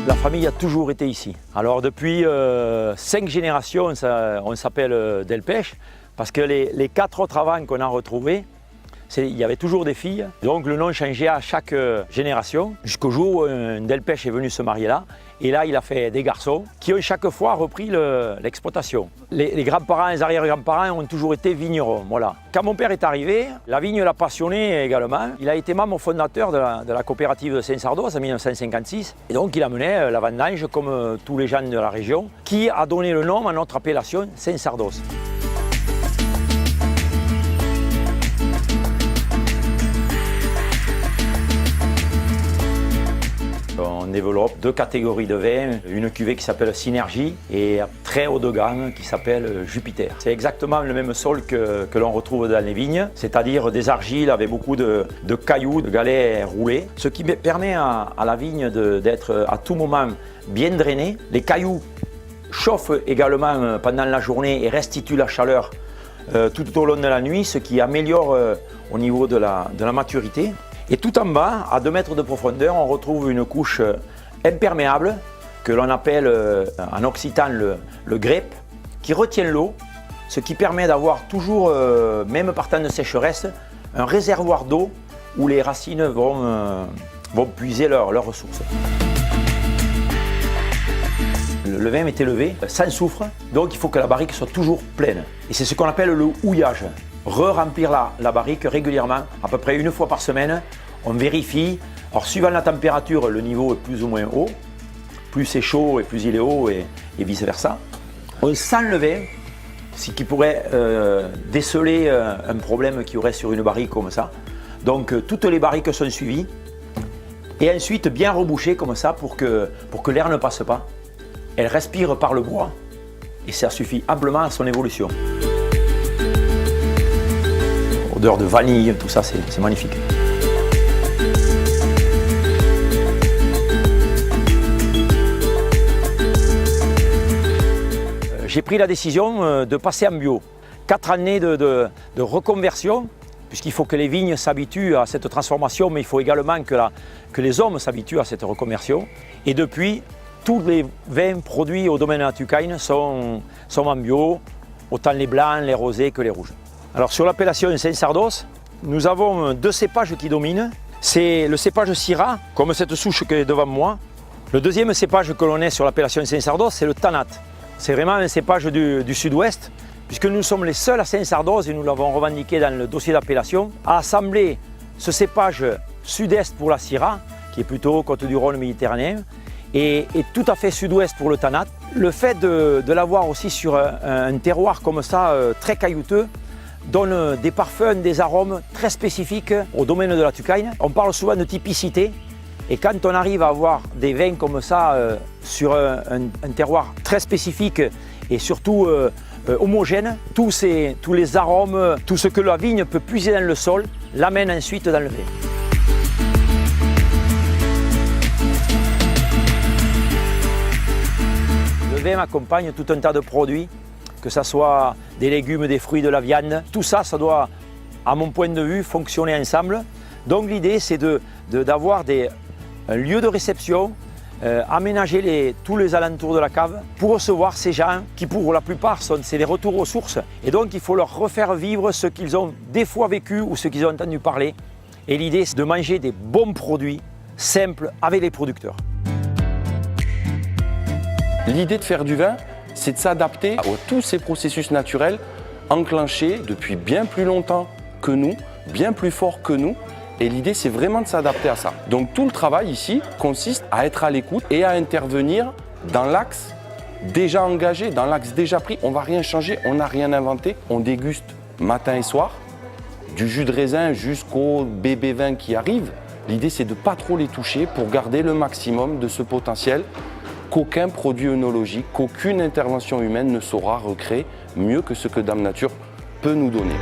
La famille a toujours été ici. Alors depuis 5 générations, on s'appelle Delpech parce que les 4 autres avant qu'on a retrouvés, il y avait toujours des filles. Donc le nom changeait à chaque génération jusqu'au jour où un Delpech est venu se marier là. Et là, il a fait des garçons qui ont chaque fois repris l'exploitation. Les grands-parents, les arrière-grands-parents ont toujours été vignerons. Voilà. Quand mon père est arrivé, la vigne l'a passionné également. Il a été membre fondateur de la coopérative de Saint-Sardos en 1956. Et donc, il a mené la vendange comme tous les gens de la région, qui a donné le nom à notre appellation Saint-Sardos. On développe 2 catégories de vins, une cuvée qui s'appelle Synergie et très haut de gamme qui s'appelle Jupiter. C'est exactement le même sol que l'on retrouve dans les vignes, c'est-à-dire des argiles avec beaucoup de cailloux, de galets roulés, ce qui permet à la vigne d'être à tout moment bien drainée. Les cailloux chauffent également pendant la journée et restituent la chaleur tout au long de la nuit, ce qui améliore au niveau de la maturité. Et tout en bas, à 2 mètres de profondeur, on retrouve une couche imperméable que l'on appelle en occitan le grep, qui retient l'eau, ce qui permet d'avoir toujours, même par temps de sécheresse, un réservoir d'eau où les racines vont puiser leurs ressources. Le vin est élevé sans soufre, donc il faut que la barrique soit toujours pleine. Et c'est ce qu'on appelle le houillage. Re-remplir la barrique régulièrement, à peu près 1 fois par semaine. On vérifie. Alors suivant la température, le niveau est plus ou moins haut. Plus c'est chaud et plus il est haut et vice versa. On sent le vin, ce qui pourrait déceler un problème qu'il y aurait sur une barrique comme ça. Donc toutes les barriques sont suivies. Et ensuite bien rebouchées comme ça pour que l'air ne passe pas. Elle respire par le bois et ça suffit amplement à son évolution. Odeur de vanille, tout ça, c'est magnifique. J'ai pris la décision de passer en bio. 4 années de reconversion, puisqu'il faut que les vignes s'habituent à cette transformation, mais il faut également que les hommes s'habituent à cette reconversion. Et depuis, tous les vins produits au domaine de la Tucaine sont en bio, autant les blancs, les rosés que les rouges. Alors sur l'appellation Saint-Sardos, nous avons 2 cépages qui dominent. C'est le cépage Syrah, comme cette souche qui est devant moi. Le deuxième cépage que l'on est sur l'appellation Saint-Sardos, c'est le Tanat. C'est vraiment un cépage du sud-ouest, puisque nous sommes les seuls à Saint-Sardos, et nous l'avons revendiqué dans le dossier d'appellation, à assembler ce cépage sud-est pour la Syrah, qui est plutôt Côte-du-Rhône méditerranéen, et tout à fait sud-ouest pour le Tanat. Le fait de l'avoir aussi sur un terroir comme ça, très caillouteux, donne des parfums, des arômes très spécifiques au domaine de la Tucaine. On parle souvent de typicité, et quand on arrive à avoir des vins comme ça sur un terroir très spécifique et surtout homogène, tous les arômes, tout ce que la vigne peut puiser dans le sol, l'amène ensuite dans le vin. Le vin accompagne tout un tas de produits, que ce soit des légumes, des fruits, de la viande. Tout ça, ça doit, à mon point de vue, fonctionner ensemble. Donc l'idée, c'est d'avoir un lieu de réception, aménager tous les alentours de la cave pour recevoir ces gens qui, pour la plupart, c'est des retours aux sources. Et donc, il faut leur refaire vivre ce qu'ils ont des fois vécu ou ce qu'ils ont entendu parler. Et l'idée, c'est de manger des bons produits simples avec les producteurs. L'idée de faire du vin, c'est de s'adapter à tous ces processus naturels enclenchés depuis bien plus longtemps que nous, bien plus fort que nous. Et l'idée, c'est vraiment de s'adapter à ça. Donc tout le travail ici consiste à être à l'écoute et à intervenir dans l'axe déjà engagé, dans l'axe déjà pris. On ne va rien changer, on n'a rien inventé. On déguste matin et soir, du jus de raisin jusqu'au bébé vin qui arrive. L'idée, c'est de ne pas trop les toucher pour garder le maximum de ce potentiel qu'aucun produit œnologique, qu'aucune intervention humaine ne saura recréer mieux que ce que Dame Nature peut nous donner.